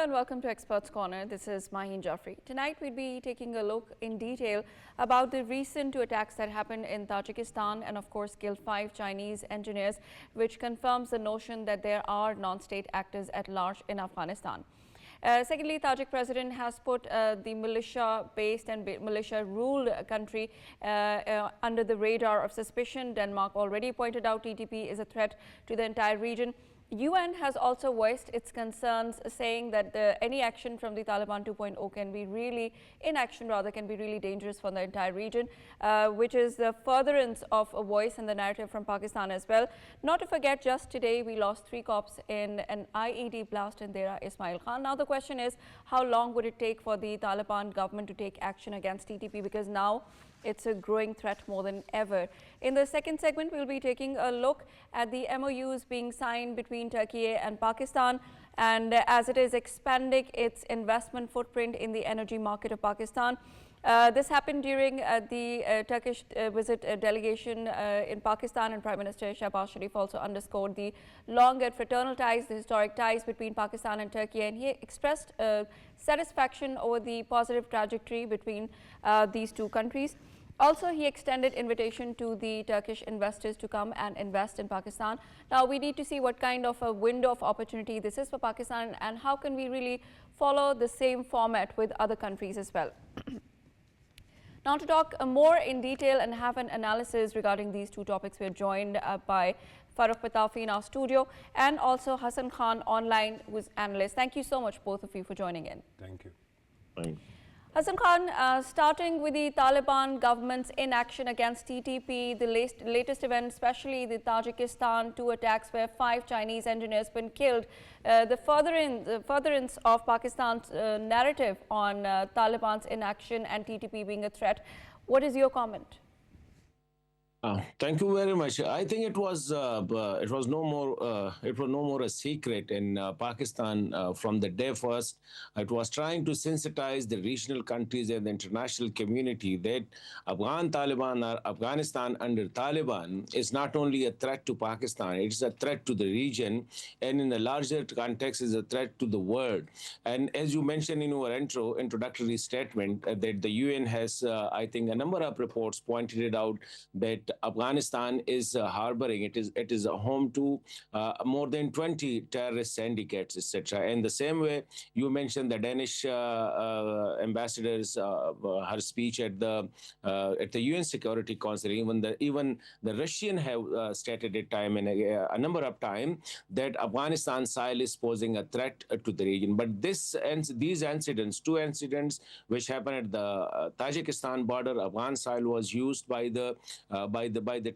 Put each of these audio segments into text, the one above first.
and welcome to Experts Corner. This is Maheen Jafri. Tonight we'll be taking a look in detail about the recent two attacks that happened in Tajikistan and of course killed 5 Chinese engineers, which confirms the notion that there are non-state actors at large in Afghanistan. Secondly, Tajik president has put the militia-based and militia-ruled country under the radar of suspicion. Denmark already pointed out TTP is a threat to the entire region. UN has also voiced its concerns, saying that any action from the Taliban 2.0 can be really, inaction rather, can be really dangerous for the entire region, which is the furtherance of a voice in the narrative from Pakistan as well. Not to forget, just today we lost 3 cops in an IED blast in Dera Ismail Khan. Now the question is, how long would it take for the Taliban government to take action against TTP, because now it's a growing threat more than ever. In the second segment, we'll be taking a look at the MOUs being signed between Turkiye and Pakistan, and as it is expanding its investment footprint in the energy market of Pakistan. This happened during the Turkish visit delegation in Pakistan, and Prime Minister Shehbaz Sharif also underscored the long and fraternal ties, the historic ties between Pakistan and Turkey, and he expressed satisfaction over the positive trajectory between these two countries. Also, he extended invitation to the Turkish investors to come and invest in Pakistan. Now, we need to see what kind of a window of opportunity this is for Pakistan, and how can we really follow the same format with other countries as well. Now, to talk more in detail and have an analysis regarding these two topics, we are joined by Farrukh K.Pitafi in our studio, and also Hassan Khan online, who is analyst. Thank you so much, both of you, for joining in. Thank you. Fine. Hassan Khan, starting with the Taliban government's inaction against TTP, the latest event, especially the Tajikistan 2 attacks where 5 Chinese engineers been killed, the furtherance of Pakistan's narrative on Taliban's inaction and TTP being a threat. What is your comment? Thank you very much. I think it was no more a secret in Pakistan from the day first. It was trying to sensitize the regional countries and the international community that Taliban or Afghanistan under Taliban is not only a threat to Pakistan, it's a threat to the region, and in a larger context is a threat to the world. And as you mentioned in your introductory statement, that the UN has, I think, a number of reports pointed it out that Afghanistan is harboring, it is a home to more than 20 terrorist syndicates, etc. And the same way you mentioned the Danish ambassador's her speech at the UN Security Council. Even the Russian have stated it time and a number of times that Afghanistan Sahel is posing a threat to the region. But these incidents, 2 incidents which happened at the Tajikistan border, Afghan Sahel was used by the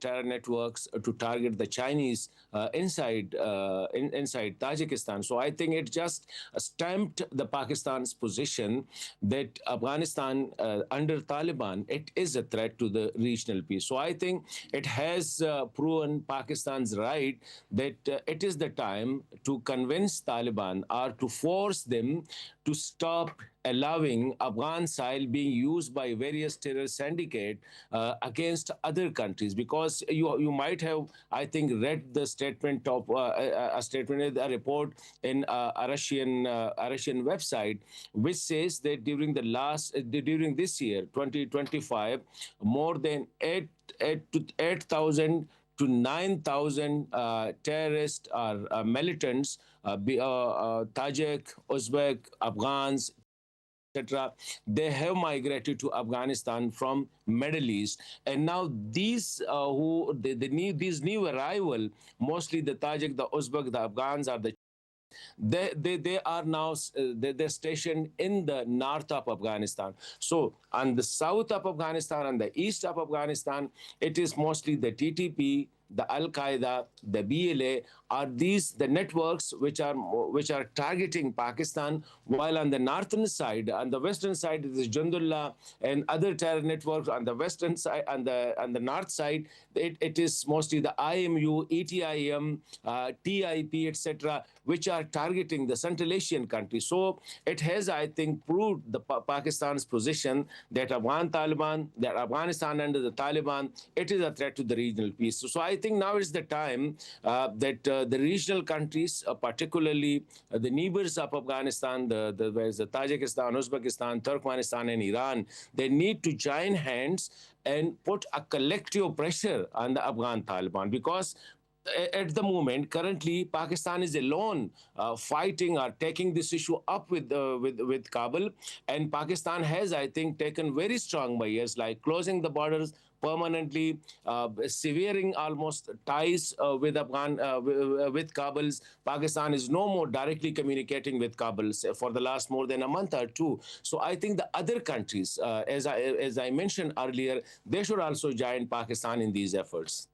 terror networks to target the Chinese inside Tajikistan. So I think it just stamped the Pakistan's position that Afghanistan under Taliban, it is a threat to the regional peace. So I think it has proven Pakistan's right that it is the time to convince Taliban or to force them to stop allowing Afghan Sahel being used by various terror syndicates against other countries. Because you might have, I think, read the statement of a report in a Russian website, which says that during this year, 2025, more than 8,000 to 9,000 terrorists or militants, Tajik, Uzbek, Afghans, etc. They have migrated to Afghanistan from Middle East, and now these these new arrival, mostly the Tajik, the Uzbek, the Afghans, are they are now they're stationed in the north of Afghanistan. So on the south of Afghanistan and the east of Afghanistan, it is mostly the TTP, the Al Qaeda, the BLA are the networks which are targeting Pakistan, while on the northern side, on the western side, it is Jundullah and other terror networks. On the western side, on the north side, it is mostly the IMU, ETIM, TIP, etc., which are targeting the Central Asian countries. So it has, I think, proved the Pakistan's position that Afghanistan under the Taliban, it is a threat to the regional peace. So I I think now is the time that the regional countries, particularly the neighbors of Afghanistan, where's the Tajikistan, Uzbekistan, Turkmenistan, and Iran, they need to join hands and put a collective pressure on the Afghan Taliban, because at the moment, currently, Pakistan is alone fighting or taking this issue up with Kabul, and Pakistan has, I think, taken very strong measures like closing the borders permanently, severing almost ties with Kabul. Pakistan is no more directly communicating with Kabul for the last more than a month or two. So I think the other countries, as I mentioned earlier, they should also join Pakistan in these efforts.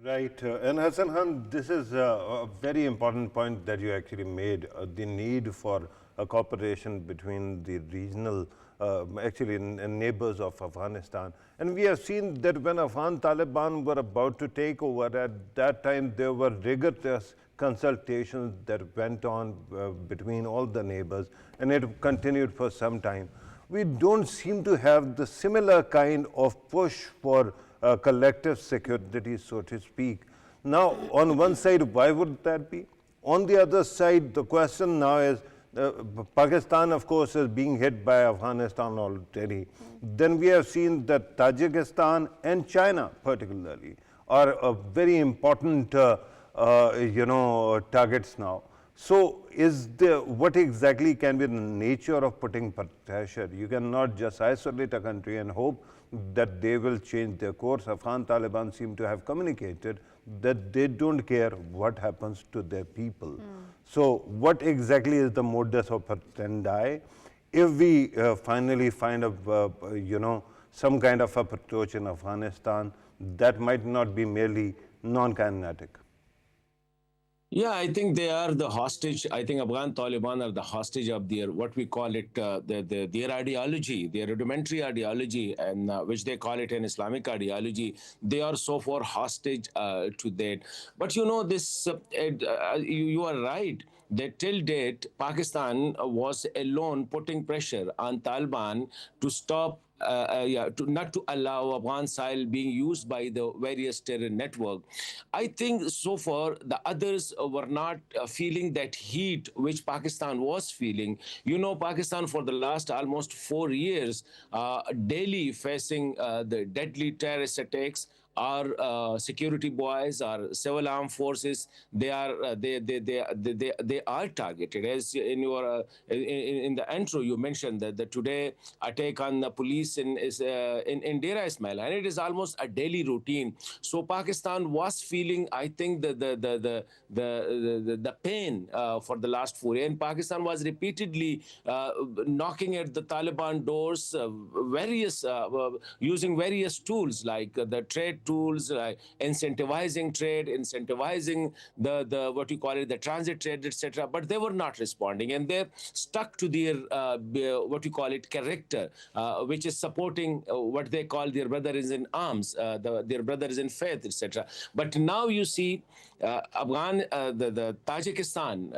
Right. And Hassan Khan, this is a very important point that you actually made, the need for a cooperation between the regional, neighbors of Afghanistan. And we have seen that when Afghan Taliban were about to take over, at that time there were rigorous consultations that went on between all the neighbors, and it continued for some time. We don't seem to have the similar kind of push for collective security, so to speak. Now, on one side, why would that be? On the other side, the question now is, Pakistan, of course, is being hit by Afghanistan already. Then we have seen that Tajikistan and China, particularly, are very important, targets now. So, what exactly can be the nature of putting pressure? You cannot just isolate a country and hope that they will change their course. Afghan Taliban seem to have communicated that they don't care what happens to their people. So, what exactly is the modus operandi? If we finally find some kind of approach in Afghanistan, that might not be merely non-kinetic. Yeah, I think they are the hostage. I think Afghan Taliban are the hostage of their, what we call it, their ideology, their rudimentary ideology, and which they call it an Islamic ideology. They are so far hostage to that. But you are right that till date, Pakistan was alone putting pressure on Taliban to stop to not to allow Afghan soil being used by the various terror network. I think so far the others were not feeling that heat which Pakistan was feeling. Pakistan for the last almost 4 years daily facing the deadly terrorist attacks. Our security boys, our civil armed forces, they are targeted. As in the intro, you mentioned that the today attack on the police in Dera Ismail, and it is almost a daily routine. So Pakistan was feeling, I think, the pain for the last 4 years. And Pakistan was repeatedly knocking at the Taliban doors, using various tools like the trade tools, incentivizing trade, incentivizing the what you call it, the transit trade, etc. But they were not responding, and they're stuck to their what you call it character, which is supporting what they call their brothers in arms, their brothers in faith, etc. But now you see the Tajikistan,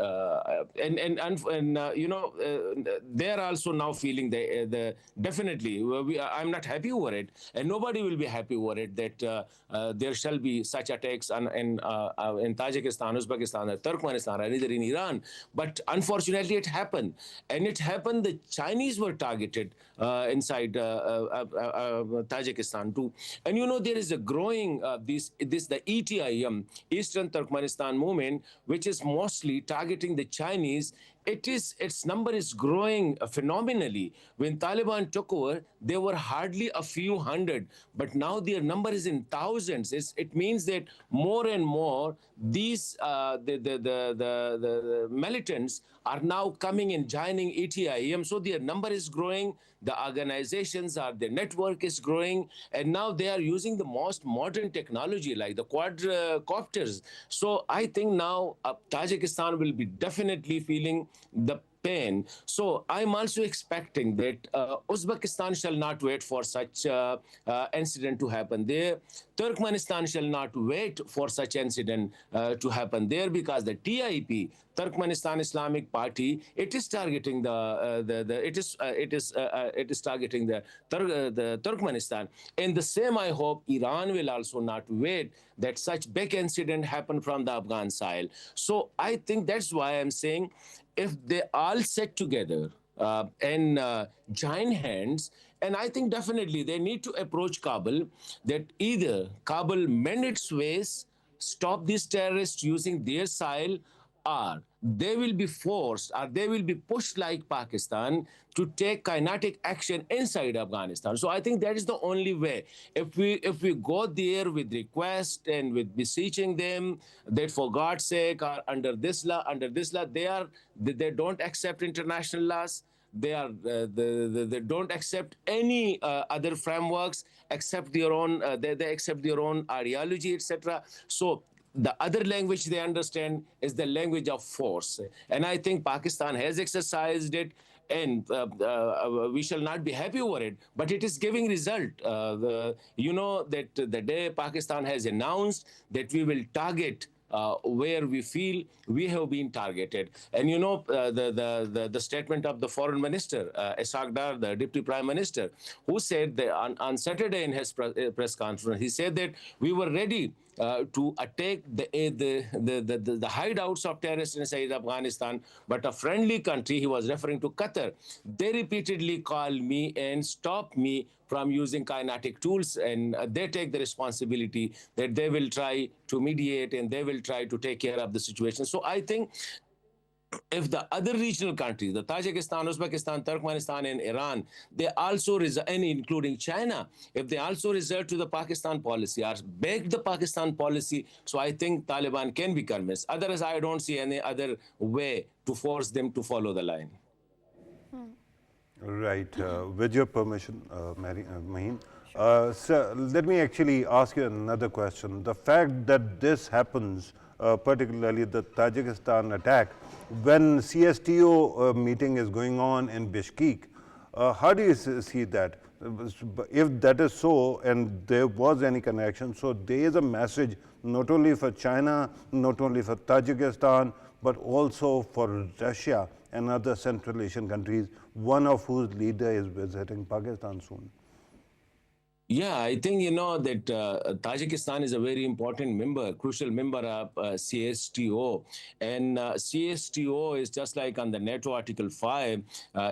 they are also now feeling definitely. I'm not happy over it, and nobody will be happy over it that there shall be such attacks in Tajikistan, Uzbekistan, or Turkmenistan, or either in Iran. But unfortunately, it happened, and it happened. The Chinese were targeted inside Tajikistan too, and there is a growing the ETIM, Eastern Turkmenistan movement, which is mostly targeting the Chinese. Its number is growing phenomenally. When Taliban took over, there were hardly a few hundred, but now their number is in thousands. It means that more and more these the militants are now coming and joining ETIM. So their number is growing. The organizations their network is growing, and now they are using the most modern technology like the quadcopters. So I think now Tajikistan will be definitely feeling the pain. So I'm also expecting that Uzbekistan shall not wait for such incident to happen. Turkmenistan shall not wait for such incident to happen there, because the TIP, Turkmenistan Islamic Party, it is targeting it is targeting the Turkmenistan. And the same, I hope Iran will also not wait that such big incident happen from the Afghan side. So I think that's why I'm saying, if they all sit together and join hands, and I think definitely they need to approach Kabul, that either Kabul mend its ways, stop these terrorists using their soil, or they will be forced, or they will be pushed like Pakistan to take kinetic action inside Afghanistan. So I think that is the only way. If we go there with request and with beseeching them that for God's sake, or under this law, they don't accept international laws. They don't accept any other frameworks except their own. They accept their own ideology, etc. So the other language they understand is the language of force, and I think Pakistan has exercised it, and we shall not be happy over it, but it is giving result. You know that the day Pakistan has announced that we will target where we feel we have been targeted. And you know, the statement of the foreign minister, Dar, the deputy prime minister, who said that on Saturday in his press conference, he said that we were ready to attack the hideouts of terrorists inside Afghanistan, but a friendly country, he was referring to Qatar, they repeatedly called me and stopped me from using kinetic tools, and they take the responsibility that they will try to mediate and they will try to take care of the situation. So I think if the other regional countries, the Tajikistan, Uzbekistan, Turkmenistan, and Iran, they also, and including China, if they also resort to the Pakistan policy or beg the Pakistan policy, so I think Taliban can be convinced. Otherwise, I don't see any other way to force them to follow the line. Right. With your permission, Maheen. So let me actually ask you another question. The fact that this happens, particularly the Tajikistan attack, when CSTO meeting is going on in Bishkek, how do you see that? If that is so, and there was any connection, so there is a message not only for China, not only for Tajikistan, but also for Russia and other Central Asian countries, one of whose leader is visiting Pakistan soon. Yeah, I think you know that Tajikistan is a very important member, crucial member of CSTO, and CSTO is just like on the NATO Article 5.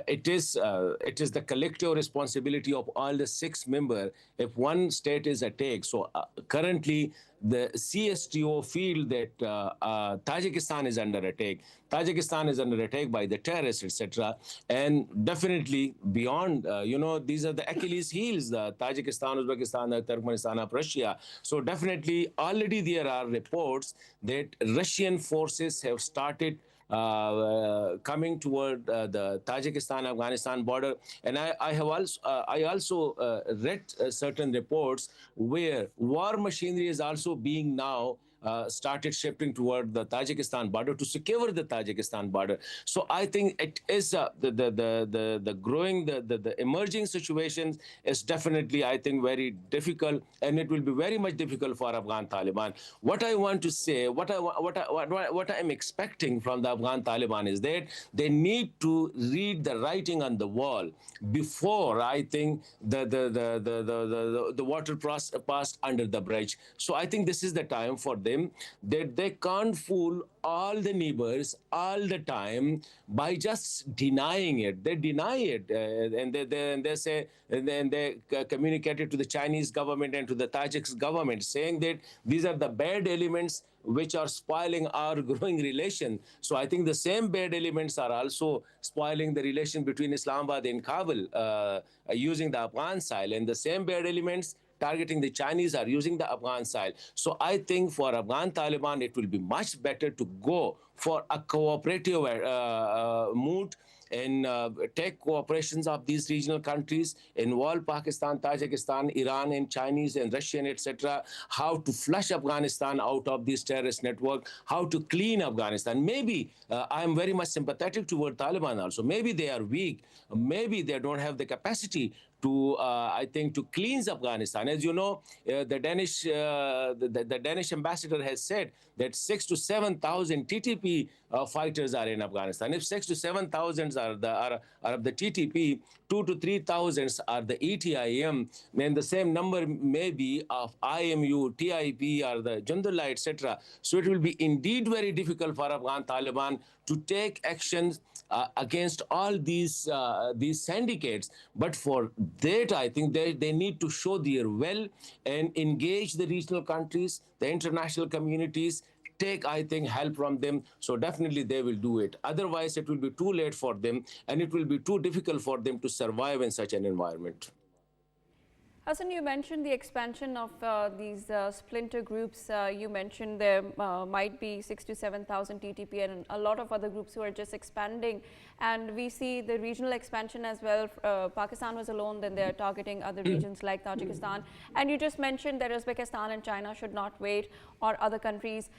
It is the collective responsibility of all the 6 members if one state is attacked. So currently, the CSTO feel that Tajikistan is under attack. Tajikistan is under attack by the terrorists, etc. And definitely beyond, these are the Achilles heels, the Tajikistan, Uzbekistan, Turkmenistan of Russia. So definitely already there are reports that Russian forces have started coming toward the Tajikistan-Afghanistan border, and I also read certain reports where war machinery is also being now started shifting toward the Tajikistan border to secure the Tajikistan border. So I think it is the growing, the emerging situations is definitely, I think, very difficult, and it will be very much difficult for Afghan Taliban. What I want to say, what I'm expecting from the Afghan Taliban is that they need to read the writing on the wall before, I think, the water passed under the bridge. So I think this is the time for them that they can't fool all the neighbors all the time by just denying it. They deny it, and they say, and then they communicate it to the Chinese government and to the Tajik government, saying that these are the bad elements which are spoiling our growing relation. So I think the same bad elements are also spoiling the relation between Islamabad and Kabul using the Afghan side, and the same bad elements targeting the Chinese are using the Afghan side. So I think for Afghan Taliban, it will be much better to go for a cooperative mood and take cooperations of these regional countries, involve Pakistan, Tajikistan, Iran, and Chinese and Russian, etc., how to flush Afghanistan out of this terrorist network, how to clean Afghanistan. Maybe I am very much sympathetic toward Taliban also. Maybe they are weak. Maybe they don't have the capacity to, I think, to cleanse Afghanistan. As you know, the Danish ambassador has said that 6,000 to 7,000 TTP fighters are in Afghanistan. If 6,000 to 7,000 are of the TTP, 2,000 to 3,000 are the ETIM, then the same number may be of IMU, TIP, or the Jundullah, etc. So it will be indeed very difficult for Afghan Taliban to take actions against all these syndicates. But for that, I think they need to show their will and engage the regional countries, the international communities, take, I think, help from them. So definitely they will do it. Otherwise, it will be too late for them, and it will be too difficult for them to survive in such an environment. Hassan, you mentioned the expansion of these splinter groups. You mentioned there might be 6,000 to 7,000 TTP and a lot of other groups who are just expanding. And we see the regional expansion as well. Pakistan was alone, then they're targeting other regions like Tajikistan. And you just mentioned that Uzbekistan and China should not wait, or other countries.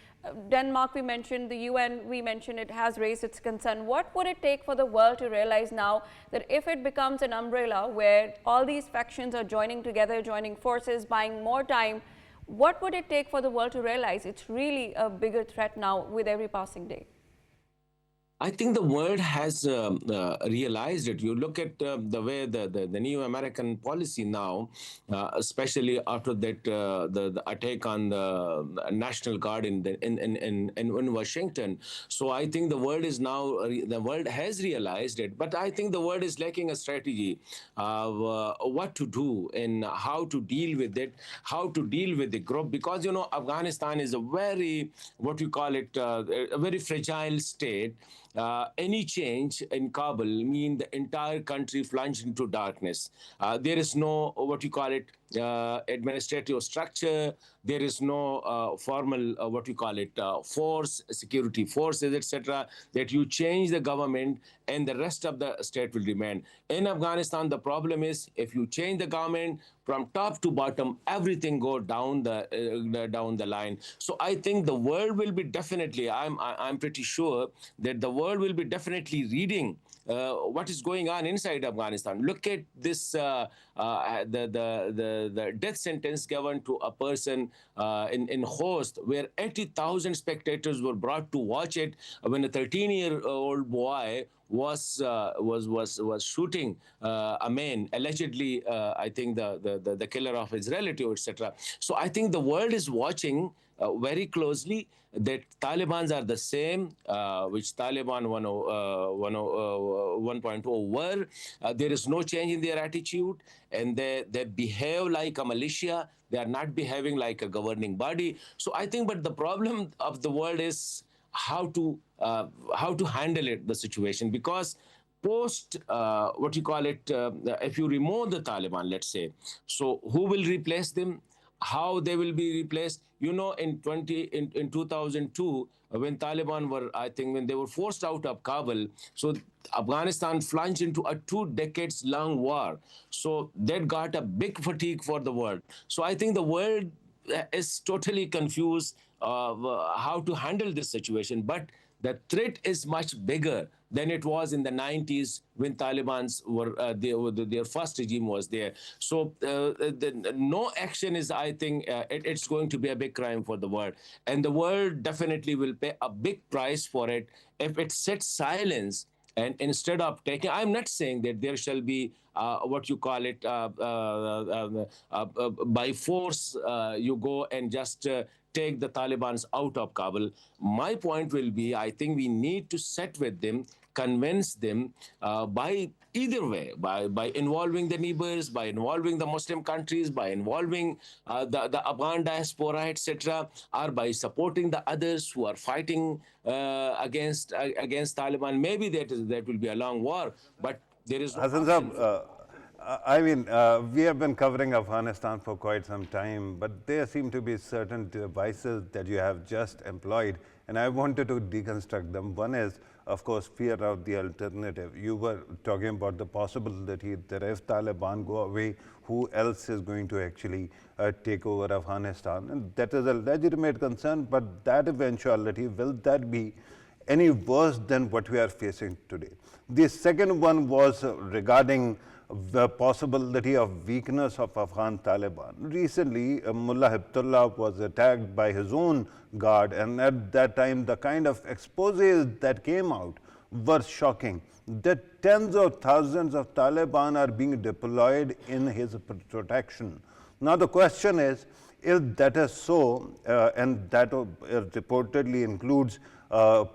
Denmark, we mentioned, the UN, we mentioned, it has raised its concern. What would it take for the world to realize now that if it becomes an umbrella where all these factions are joining together, joining forces, buying more time, what would it take for the world to realize it's really a bigger threat now with every passing day? I think the world has realized it. You look at the way the new American policy now, especially after that the attack on the National Guard in Washington. So I think the world is now the world has realized it. But I think the world is lacking a strategy of what to do and how to deal with it, how to deal with the group, because you know Afghanistan is a very, what you call it, a very fragile state. Any change in Kabul mean the entire country plunged into darkness. There is no, what you call it, administrative structure. There is no formal, what you call it, force, security forces, etc. That you change the government and the rest of the state will remain. In Afghanistan, the problem is if you change the government from top to bottom, everything go down the line. So I think the world will be definitely, I'm pretty sure that the world will be definitely reading what is going on inside Afghanistan. Look at this, the death sentence given to a person in Khost, where 80,000 spectators were brought to watch it when a 13-year-old boy was shooting a man, allegedly, I think the killer of his relative, etc. So I think the world is watching very closely that Talibans are the same, which Taliban 1.0 were. There is no change in their attitude, and they behave like a militia. They are not behaving like a governing body. So I think, but the problem of the world is how to handle it, the situation, because post what you call it, if you remove the Taliban, let's say, so who will replace them? How they will be replaced? You know, in 2002, when Taliban were, I think, when they were forced out of Kabul, so Afghanistan plunged into a 2 decades long war. So that got a big fatigue for the world. So I think the world is totally confused how to handle this situation. But the threat is much bigger than it was in the 90s when Taliban's were their first regime was there. So no action is, I think, it's going to be a big crime for the world, and the world definitely will pay a big price for it if it sits silence. And instead of taking, I'm not saying that there shall be what you call it, by force, you go and just take the Talibans out of Kabul. My point will be, I think we need to sit with them, convince them by either way, by involving the neighbors, by involving the Muslim countries, by involving the Afghan diaspora, etc., or by supporting the others who are fighting against Taliban. Maybe that will be a long war, but there is no Hassan Saab, I mean, we have been covering Afghanistan for quite some time, but there seem to be certain devices that you have just employed, and I wanted to deconstruct them. One is of course, fear of the alternative. You were talking about the possibility that if Taliban go away, who else is going to actually take over Afghanistan? And that is a legitimate concern, but that eventuality, will that be any worse than what we are facing today? The second one was regarding the possibility of weakness of Afghan Taliban. Recently, Mullah Hibtullah was attacked by his own guard, and at that time, the kind of exposés that came out were shocking. That tens of thousands of Taliban are being deployed in his protection. Now, the question is, if that is so, and that reportedly includes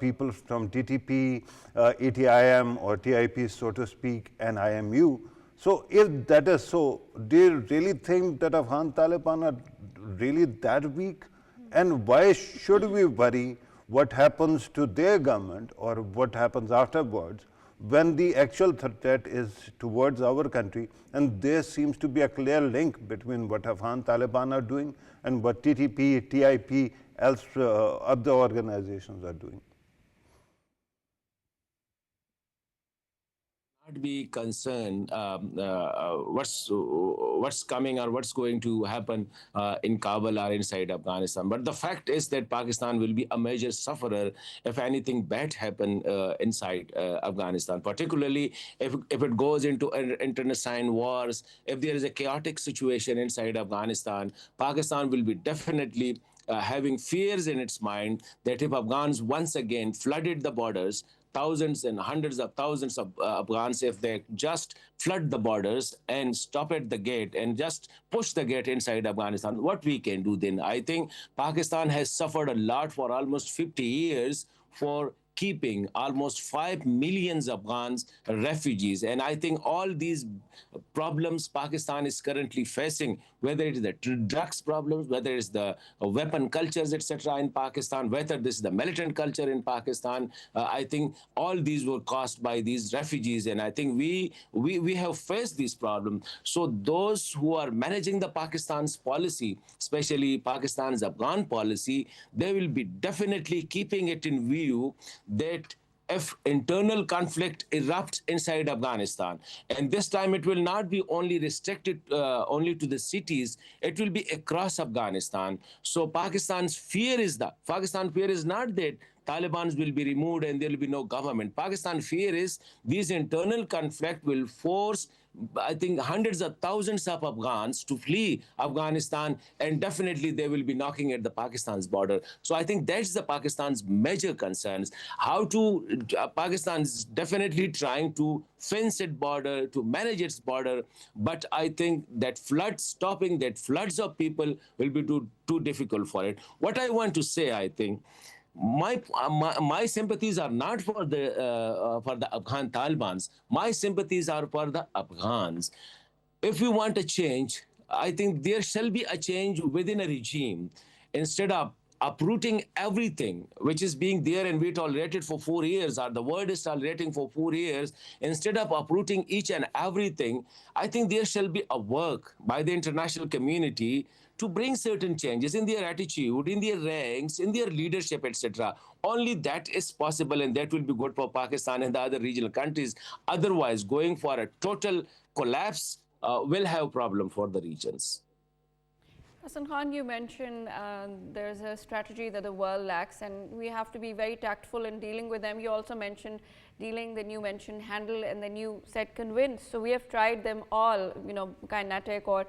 people from TTP, ATIM or TIP, so to speak, and IMU. So if that is so, do you really think that Afghan Taliban are really that weak? And why should we worry what happens to their government or what happens afterwards when the actual threat is towards our country? And there seems to be a clear link between what Afghan Taliban are doing and what TTP, TIP, other organizations are doing. Not be concerned what's coming or what's going to happen in Kabul or inside Afghanistan. But the fact is that Pakistan will be a major sufferer if anything bad happen inside Afghanistan, particularly if it goes into internecine wars. If there is a chaotic situation inside Afghanistan, Pakistan will be definitely having fears in its mind that if Afghans once again flooded the borders, thousands and hundreds of thousands of Afghans, if they just flood the borders and stop at the gate and just push the gate inside Afghanistan, what we can do then? I think Pakistan has suffered a lot for almost 50 years for keeping almost 5 million Afghans refugees. And I think all these problems Pakistan is currently facing, whether it is the drugs problems, whether it's the weapon cultures, etc. in Pakistan, whether this is the militant culture in Pakistan, I think all these were caused by these refugees. And I think we have faced this problem. So those who are managing the Pakistan's policy, especially Pakistan's Afghan policy, they will be definitely keeping it in view that if internal conflict erupts inside Afghanistan, and this time it will not be only restricted only to the cities, it will be across Afghanistan. So Pakistan's fear is not that Taliban will be removed and there will be no government. Pakistan's fear is these internal conflict will force, I think, hundreds of thousands of Afghans to flee Afghanistan, and definitely they will be knocking at the Pakistan's border. So I think that's the Pakistan's major concerns. Pakistan is definitely trying to fence its border, to manage its border, but I think that stopping that floods of people will be too difficult for it. What I want to say, I think, my sympathies are not for the Afghan Talibans. My sympathies are for the Afghans. If we want a change, I think there shall be a change within a regime. Instead of uprooting everything which is being there and we tolerated for 4 years, or the world is tolerating for 4 years, instead of uprooting each and everything, I think there shall be a work by the international community to bring certain changes in their attitude, in their ranks, in their leadership, etc. Only that is possible, and that will be good for Pakistan and the other regional countries. Otherwise, going for a total collapse will have problem for the regions. Hassan Khan, you mentioned there's a strategy that the world lacks, and we have to be very tactful in dealing with them. You also mentioned dealing, then you mentioned handle, and then you said convince. So we have tried them all, kinetic or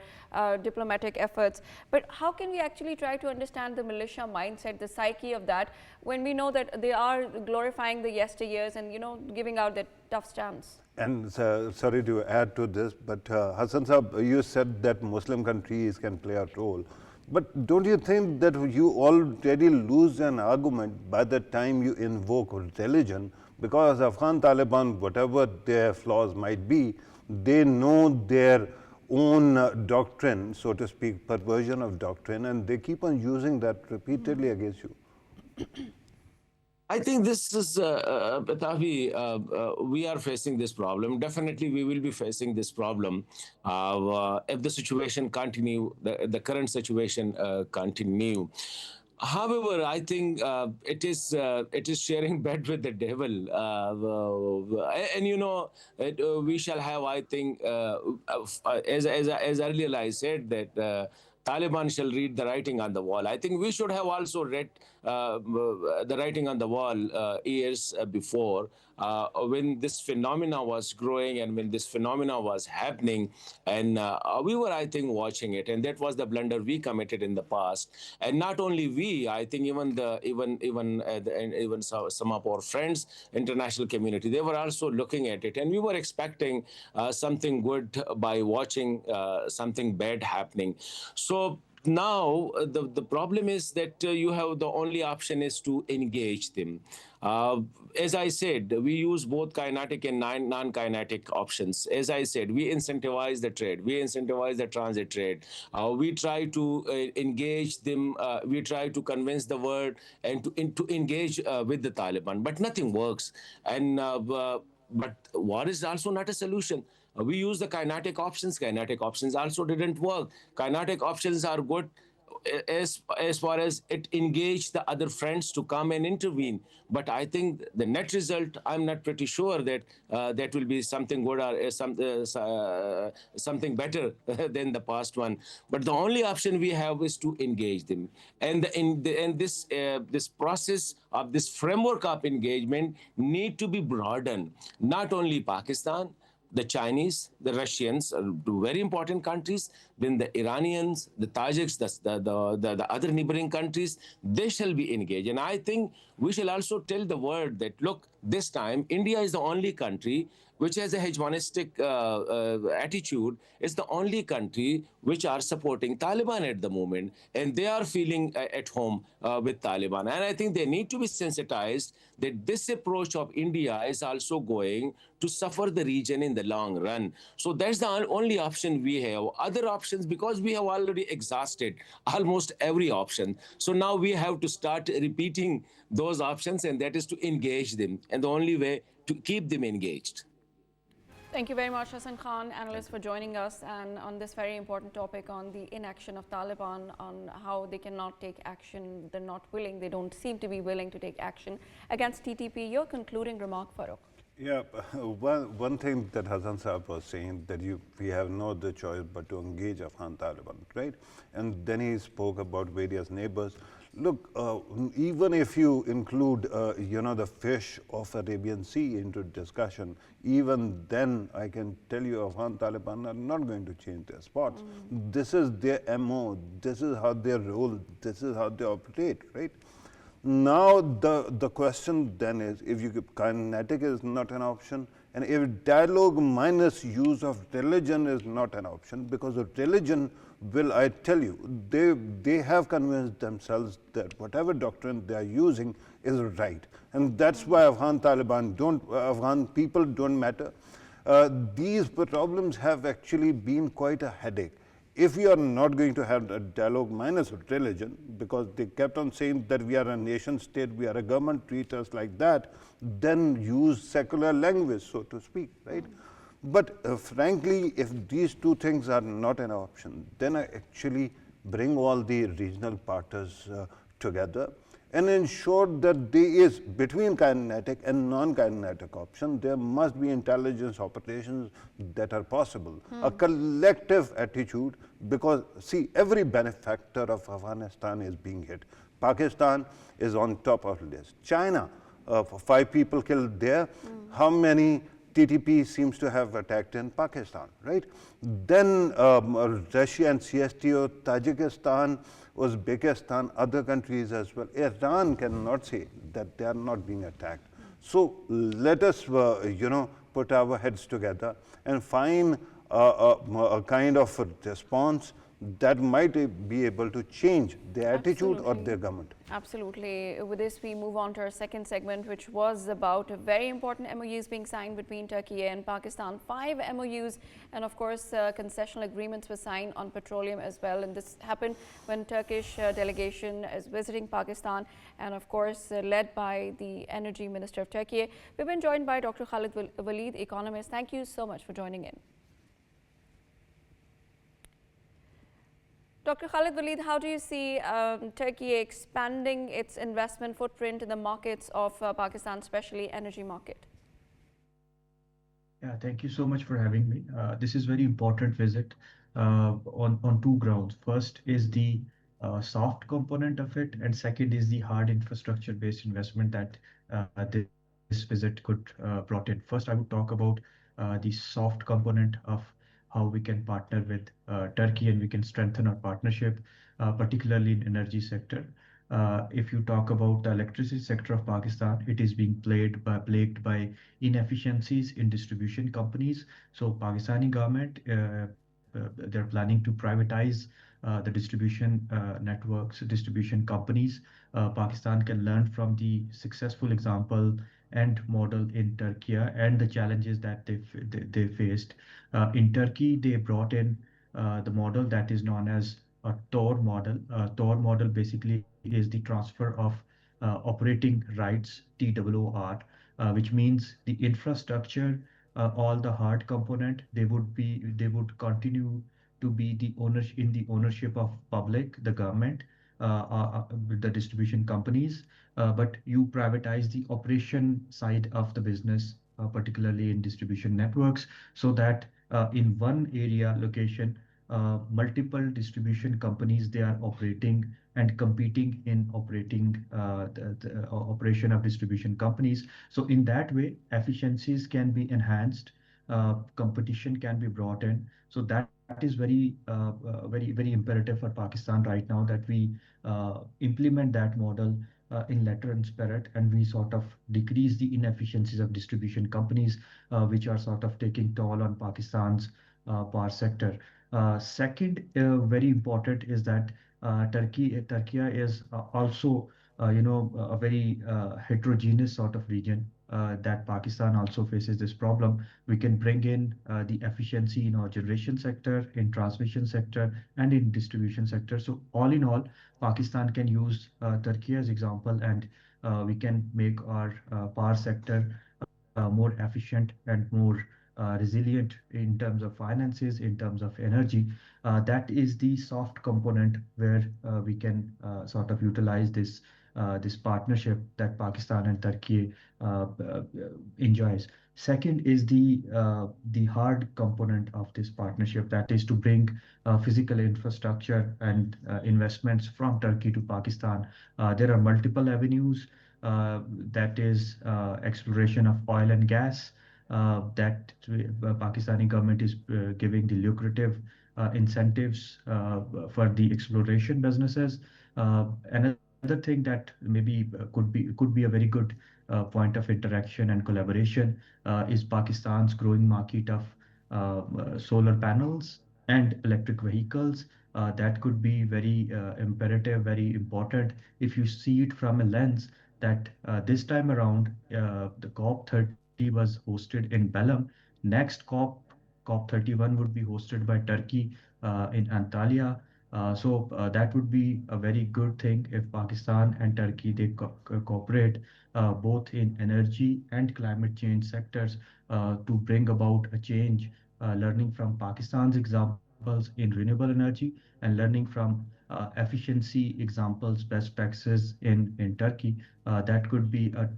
diplomatic efforts. But how can we actually try to understand the militia mindset, the psyche of that, when we know that they are glorifying the yesteryears and, giving out that tough stance? And sorry to add to this, but Hassan Saab, you said that Muslim countries can play a role. But don't you think that you already lose an argument by the time you invoke religion? Because Afghan Taliban, whatever their flaws might be, they know their own doctrine, so to speak, perversion of doctrine, and they keep on using that repeatedly against you. I think this is, Pitafi, we are facing this problem. Definitely, we will be facing this problem if the situation continue, the current situation continue. However, I think it is sharing bed with the devil, and you know we shall have. I think as earlier I said that. Taliban shall read the writing on the wall. I think we should have also read the writing on the wall years before, when this phenomena was growing and when this phenomena was happening, and we were, I think, watching it, and that was the blunder we committed in the past. And not only we, I think even some of our friends, international community, they were also looking at it, and we were expecting something good by watching something bad happening. So now the problem is that you have the only option is to engage them. uh, as I said, we use both kinetic and non-kinetic options. As I said, we incentivize the trade, we incentivize the transit trade, we try to engage them, we try to convince the world and to engage with the Taliban, but nothing works. And but war is also not a solution. We use the kinetic options. Kinetic options also didn't work. Kinetic options are good as far as it engaged the other friends to come and intervene. But I think the net result, I'm not pretty sure that that will be something good or something better than the past one. But the only option we have is to engage them, and this process of this framework of engagement need to be broadened. Not only Pakistan, the Chinese, the Russians are two very important countries. Then the Iranians, the Tajiks, the other neighboring countries, they shall be engaged. And I think we shall also tell the world that, look, this time India is the only country which has a hegemonistic attitude. It's the only country which are supporting Taliban at the moment, and they are feeling at home with Taliban. And I think they need to be sensitized that this approach of India is also going to suffer the region in the long run. So that's the only option we have. Other options, because we have already exhausted almost every option. So now we have to start repeating those options, and that is to engage them. And the only way to keep them engaged. Thank you very much, Hassan Khan, analyst, for joining us and on this very important topic on the inaction of Taliban, on how they cannot take action, they're not willing, they don't seem to be willing to take action against TTP. Your concluding remark, Farrukh. Yeah, one thing that Hassan Saab was saying, that we have no other choice but to engage Afghan Taliban, right? And then he spoke about various neighbors. Look, even if you include, the fish of Arabian Sea into discussion, even then I can tell you Afghan Taliban are not going to change their spots. This is their MO, this is how they roll, this is how they operate, right? Now the question then is, if kinetic is not an option, and if dialogue minus use of religion is not an option, because of religion will, I tell you, they have convinced themselves that whatever doctrine they are using is right, and that's why Afghan people don't matter. These problems have actually been quite a headache. If we are not going to have a dialogue minus religion, because they kept on saying that we are a nation state, we are a government, treat us like that, then use secular language, so to speak, right? But frankly, if these two things are not an option, then I actually bring all the regional partners together and ensure that there is, between kinetic and non-kinetic option, there must be intelligence operations that are possible. A collective attitude, because see, every benefactor of Afghanistan is being hit. Pakistan is on top of the list. China, 5 people killed there. How many TTP seems to have attacked in Pakistan, right? Then Russia and CSTO, Tajikistan, Uzbekistan, other countries as well. Iran cannot say that they are not being attacked. So let us, put our heads together and find a kind of a response that might be able to change their attitude or their government. Absolutely. With this, we move on to our second segment, which was about very important MOUs being signed between Turkey and Pakistan. 5 MOUs, and of course, concessional agreements were signed on petroleum as well. And this happened when Turkish delegation is visiting Pakistan, and of course, led by the Energy Minister of Turkey. We've been joined by Dr. Khalid Waleed, economist. Thank you so much for joining in. Dr. Khalid Waleed, how do you see Turkey expanding its investment footprint in the markets of Pakistan, especially energy market? Yeah, thank you so much for having me. This is very important visit on two grounds. First is the soft component of it, and second is the hard infrastructure-based investment that this visit could brought in. First, I would talk about the soft component of how we can partner with Turkey and we can strengthen our partnership, particularly in energy sector. If you talk about the electricity sector of Pakistan, it is being plagued by inefficiencies in distribution companies. So Pakistani government, they're planning to privatize the distribution networks, distribution companies. Pakistan can learn from the successful example and model in Turkey and the challenges that they faced. In Turkey, they brought in the model that is known as a TOR model. TOR model basically is the transfer of operating rights, TOR, which means the infrastructure, all the hard component, they would continue to be the ownership in the ownership of public, the government, the distribution companies, but you privatize the operation side of the business, particularly in distribution networks, so that in one area location, multiple distribution companies they are operating and competing in operating the operation of distribution companies. So in that way, efficiencies can be enhanced, competition can be brought in. So that is very imperative for Pakistan right now that we implement that model in letter and spirit, and we sort of decrease the inefficiencies of distribution companies, which are sort of taking toll on Pakistan's power sector. Second, very important is that Turkey is also, a very heterogeneous sort of region that Pakistan also faces this problem. We can bring in the efficiency in our generation sector, in transmission sector, and in distribution sector. So all in all, Pakistan can use Turkey as example, and we can make our power sector more efficient and more resilient in terms of finances, in terms of energy. That is the soft component where we can sort of utilize this partnership that Pakistan and Turkey enjoys. Second is the hard component of this partnership, that is to bring physical infrastructure and investments from Turkey to Pakistan. There are multiple avenues. That is exploration of oil and gas, that Pakistani government is giving the lucrative incentives for the exploration businesses. Another thing that maybe could be a very good point of interaction and collaboration is Pakistan's growing market of solar panels and electric vehicles. That could be very imperative, very important if you see it from a lens that this time around the COP30 was hosted in Belém. Next COP31 would be hosted by Turkey in Antalya. So that would be a very good thing if Pakistan and Turkey they cooperate both in energy and climate change sectors to bring about a change, learning from Pakistan's examples in renewable energy and learning from efficiency examples, best practices in Turkey. That could be a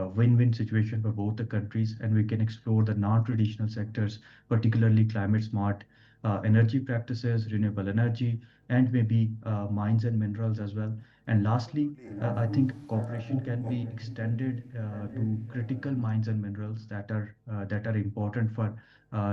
win-win situation for both the countries, and we can explore the non-traditional sectors, particularly climate smart energy practices, renewable energy, and maybe mines and minerals as well. And lastly, I think cooperation can be extended to critical mines and minerals that are important for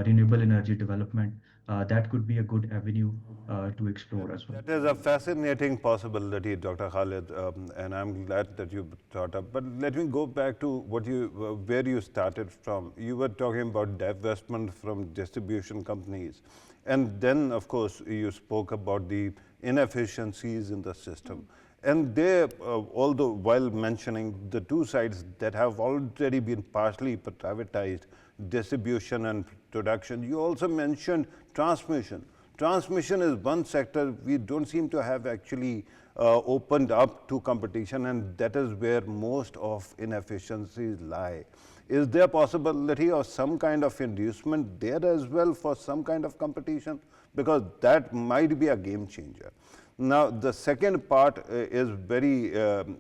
renewable energy development. That could be a good avenue to explore as well. That is a fascinating possibility, Dr. Khalid, and I'm glad that you brought up. But let me go back to where you started from. You were talking about divestment from distribution companies. And then, of course, you spoke about the inefficiencies in the system. And there, although while mentioning the two sides that have already been partially privatized, distribution and production, you also mentioned transmission. Transmission is one sector we don't seem to have actually opened up to competition, and that is where most of inefficiencies lie. Is there possibility of some kind of inducement there as well for some kind of competition? Because that might be a game changer. Now, the second part is very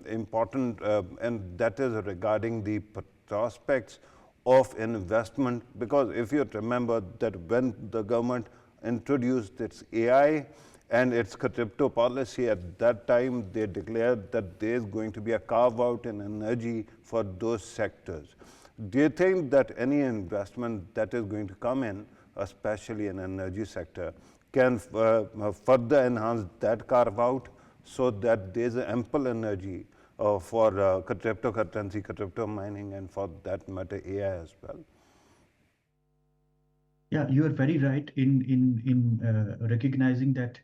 important, and that is regarding the prospects of investment. Because if you remember that when the government introduced its AI and its crypto policy, at that time they declared that there is going to be a carve out in energy for those sectors. Do you think that any investment that is going to come in, especially in energy sector, can further enhance that carve out so that there is ample energy for cryptocurrency, crypto mining, and for that matter, AI as well? Yeah, you are very right in recognizing that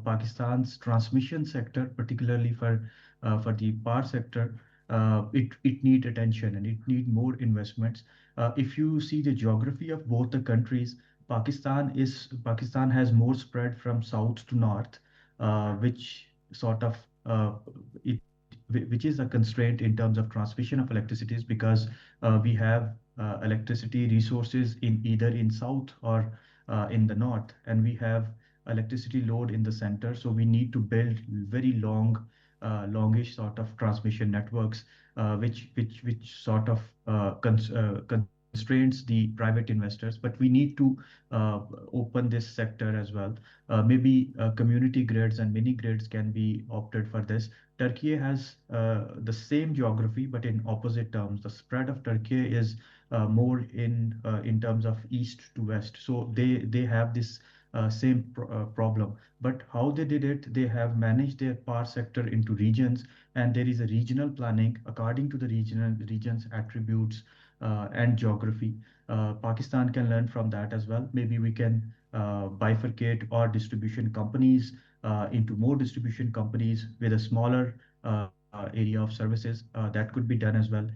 Pakistan's transmission sector, particularly for the power sector, it need attention and it need more investments. If you see the geography of both the countries, Pakistan has more spread from south to north, which sort of it which is a constraint in terms of transmission of electricities, because we have electricity resources in either in south or in the north, and we have electricity load in the center. So we need to build very longish sort of transmission networks, which sort of constraints the private investors. But we need to open this sector as well. Maybe community grids and mini grids can be opted for this. Turkey has the same geography, but in opposite terms. The spread of Turkey is more in terms of east to west. So they have this same problem. But how they did it, they have managed their power sector into regions, and there is a regional planning according to the regions attributes and geography. Pakistan can learn from that as well. Maybe we can bifurcate our distribution companies into more distribution companies with a smaller area of services. That could be done as well.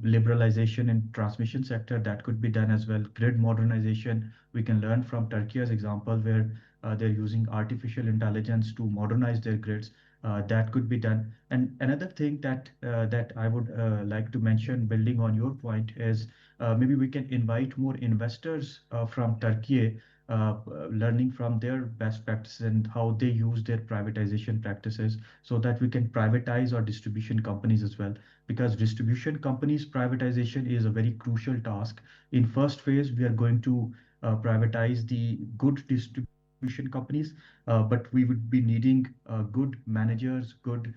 Liberalization in transmission sector, that could be done as well. Grid modernization, we can learn from Turkey as example, where they're using artificial intelligence to modernize their grids. That could be done. And another thing that I would like to mention, building on your point, is maybe we can invite more investors from Turkey, learning from their best practices and how they use their privatization practices, so that we can privatize our distribution companies as well. Because distribution companies privatization is a very crucial task. In first phase, we are going to privatize the good distribution companies, but we would be needing good managers, good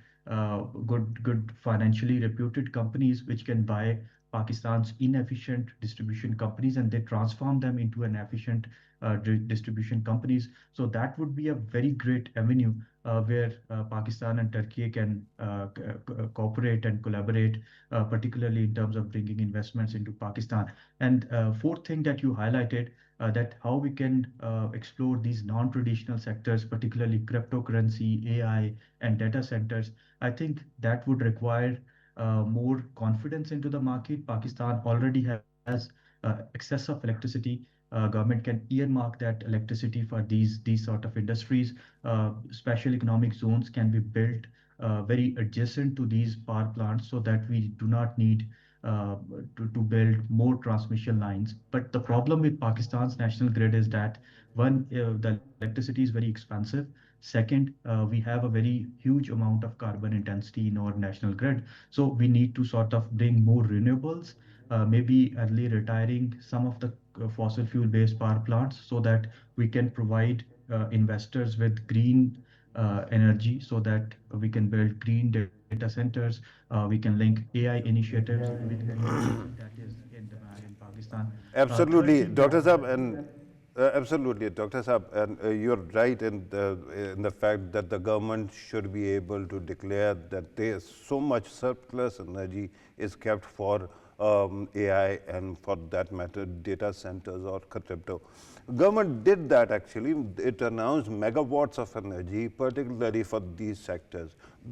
financially reputed companies which can buy Pakistan's inefficient distribution companies, and they transform them into an efficient distribution companies. So that would be a very great avenue where Pakistan and Turkey can cooperate and collaborate, particularly in terms of bringing investments into Pakistan. And fourth thing that you highlighted, that how we can explore these non-traditional sectors, particularly cryptocurrency, AI, and data centers. I think that would require more confidence into the market. Pakistan already has excess of electricity. Government can earmark that electricity for these sort of industries. Special economic zones can be built very adjacent to these power plants, so that we do not need to build more transmission lines. But the problem with Pakistan's national grid is that, one, the electricity is very expensive. Second, we have a very huge amount of carbon intensity in our national grid. So we need to sort of bring more renewables, maybe early retiring some of the fossil fuel based power plants, so that we can provide investors with green energy, so that we can build green data centers. We can link AI initiatives with energy that is in demand in Pakistan. Third Absolutely, thing that Dr. Saab, and absolutely, Dr. Saab, and you're right in the fact that the government should be able to declare that there is so much surplus energy is kept for AI and, for that matter, data centers or crypto. Government did that actually. It announced megawatts of energy, particularly for these sectors.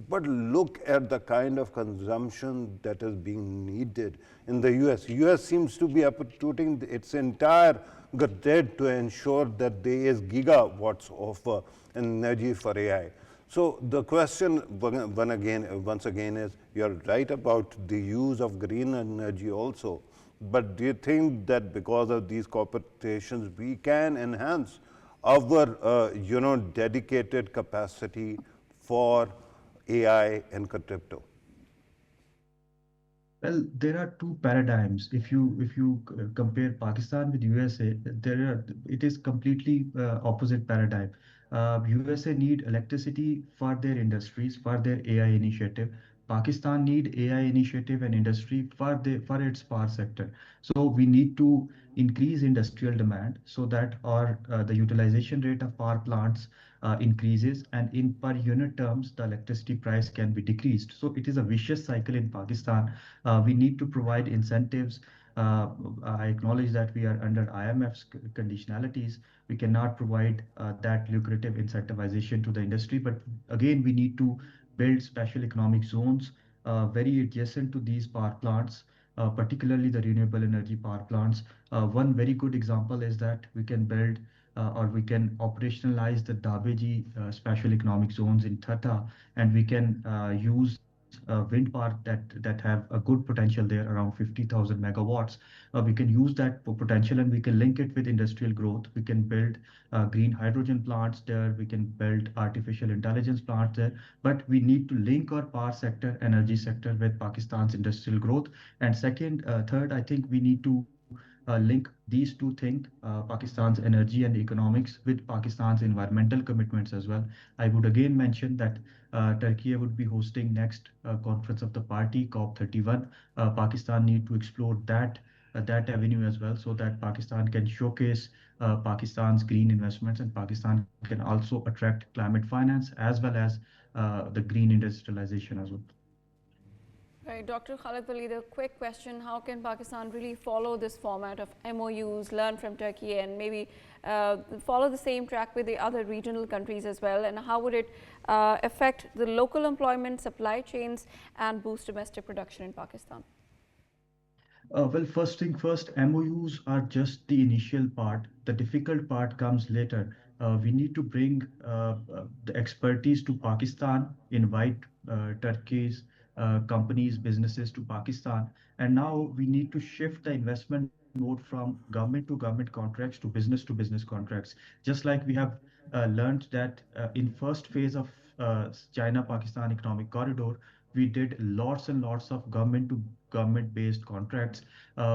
But look at the kind of consumption that is being needed in the US. US seems to be uprooting its entire grid to ensure that there is gigawatts of energy for AI. So the question once again is, you're right about the use of green energy also, but do you think that because of these corporations we can enhance our dedicated capacity for AI and crypto? Well, there are two paradigms. If you compare Pakistan with USA, it is completely opposite paradigm. USA need electricity for their industries, for their AI initiative. Pakistan need AI initiative and industry for its power sector. So we need to increase industrial demand so that our the utilization rate of power plants increases, and in per unit terms the electricity price can be decreased. So it is a vicious cycle in Pakistan. We need to provide incentives. I acknowledge that we are under IMF's conditionalities. We cannot provide that lucrative incentivization to the industry. But again, we need to build special economic zones very adjacent to these power plants, particularly the renewable energy power plants. One very good example is that we can build or we can operationalize the Dabeji special economic zones in Thatta, and we can use wind power that have a good potential there, around 50,000 megawatts. We can use that potential and we can link it with industrial growth. We can build green hydrogen plants there. We can build artificial intelligence plants there. But we need to link our power sector, energy sector with Pakistan's industrial growth. And third, I think we need to link these two things, Pakistan's energy and economics, with Pakistan's environmental commitments as well. I would again mention that Turkey would be hosting next conference of the party, COP31. Pakistan need to explore that avenue as well, so that Pakistan can showcase Pakistan's green investments, and Pakistan can also attract climate finance as well as the green industrialization as well. Right, Dr. Khalid Waleed, a quick question. How can Pakistan really follow this format of MOUs, learn from Turkey, and maybe follow the same track with the other regional countries as well? And how would it affect the local employment, supply chains, and boost domestic production in Pakistan? Well, first thing first, MOUs are just the initial part. The difficult part comes later. We need to bring the expertise to Pakistan, invite Turkey's companies, businesses to Pakistan. And now we need to shift the investment mode from government to government contracts to business contracts. Just like we have learned that in first phase of China-Pakistan economic corridor, we did lots and lots of government to government based contracts,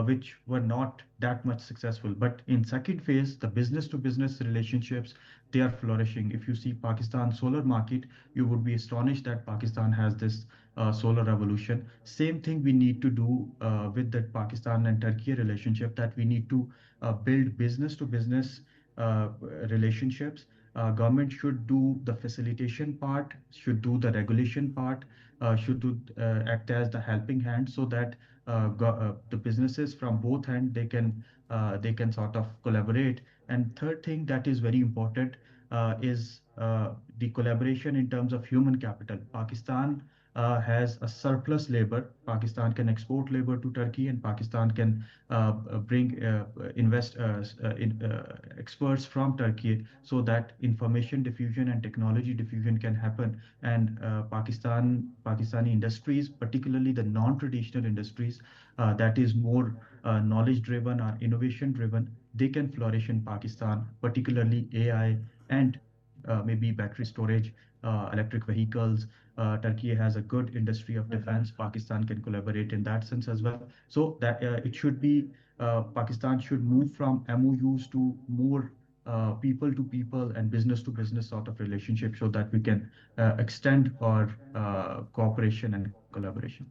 which were not that much successful. But in second phase, the business to business relationships, they are flourishing. If you see Pakistan solar market, you would be astonished that Pakistan has this solar revolution. Same thing we need to do with the Pakistan and Turkey relationship, that we need to build business to business relationships. Government should do the facilitation part, should do the regulation part, should act as the helping hand, so that the businesses from both ends, they can sort of collaborate. And third thing that is very important is the collaboration in terms of human capital. Pakistan has a surplus labor. Pakistan can export labor to Turkey, and Pakistan can bring invest in experts from Turkey, so that information diffusion and technology diffusion can happen. And Pakistani industries, particularly the non-traditional industries, that is more knowledge driven or innovation driven, they can flourish in Pakistan, particularly AI and maybe battery storage, electric vehicles. Turkey has a good industry of defense. Pakistan can collaborate in that sense as well. So that it should be Pakistan should move from MOUs to more people to people and business to business sort of relationship, so that we can extend our cooperation and collaboration.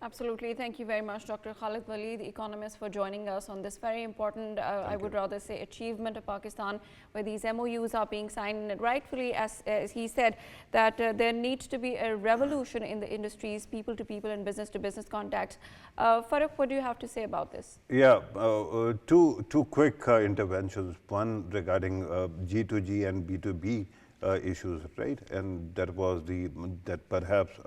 Absolutely. Thank you very much, Dr. Khalid Waleed, economist, for joining us on this very important, I would rather say, achievement of Pakistan, where these MOUs are being signed. And rightfully, as he said, that there needs to be a revolution in the industries, people to people and business to business contacts. Farrukh, what do you have to say about this? Yeah, two quick interventions. One regarding G2G and B2B issues, right? And that was that perhaps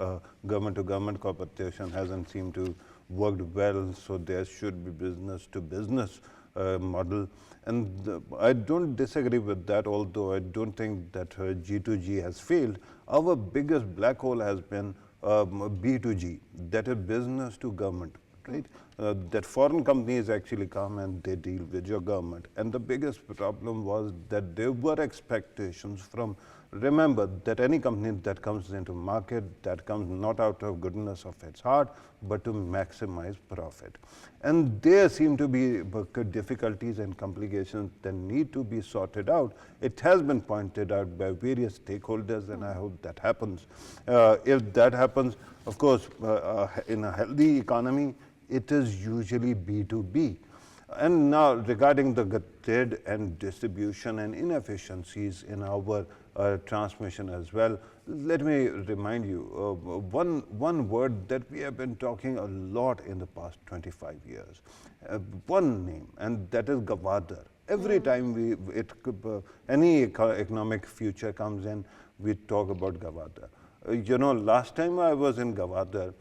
government to government cooperation hasn't seemed to worked well, so there should be business to business model. And I don't disagree with that, although I don't think that G2G has failed. Our biggest black hole has been B2G, that is business to government, right? That foreign companies actually come and they deal with your government. And the biggest problem was that there were expectations from, remember that any company that comes into market, that comes not out of goodness of its heart, but to maximize profit. And there seem to be difficulties and complications that need to be sorted out. It has been pointed out by various stakeholders, and I hope that happens. If that happens, of course, in a healthy economy, it is usually B2B. And now regarding the trade and distribution and inefficiencies in our transmission as well, let me remind you one word that we have been talking a lot in the past 25 years, one name, and that is Gwadar. Every time any economic future comes in, we talk about Gwadar. You know, last time I was in Gwadar,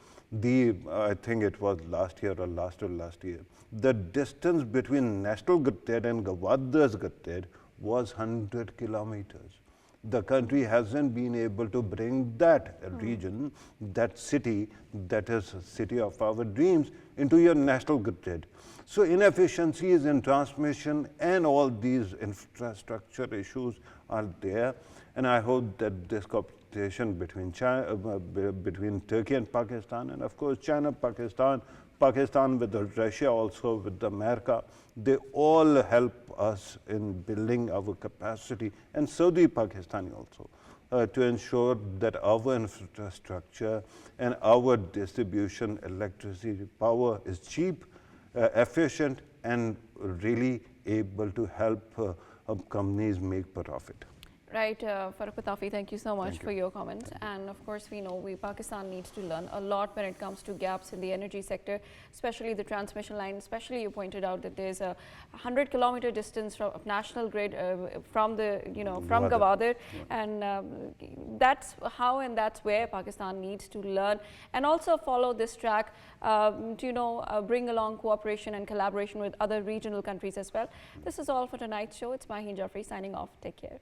I think it was last year or last year, the distance between National Grid and Gwadar's grid was 100 kilometers. The country hasn't been able to bring that region, that city, that is a city of our dreams, into your national grid. So inefficiencies in transmission and all these infrastructure issues are there. And I hope that this cooperation between between Turkey and Pakistan, and of course China, Pakistan with Russia, also with America, they all help us in building our capacity, and Saudi Pakistani also, to ensure that our infrastructure and our distribution electricity power is cheap, efficient, and really able to help companies make profit. Right, Farrukh K.Pitafi, thank you so much for your comments. And of course, we know Pakistan needs to learn a lot when it comes to gaps in the energy sector, especially the transmission line. Especially, you pointed out that there's a 100-kilometer distance from national grid from the from Gwadar, and that's how and that's where Pakistan needs to learn and also follow this track to bring along cooperation and collaboration with other regional countries as well. This is all for tonight's show. It's Maheen Jafri signing off. Take care.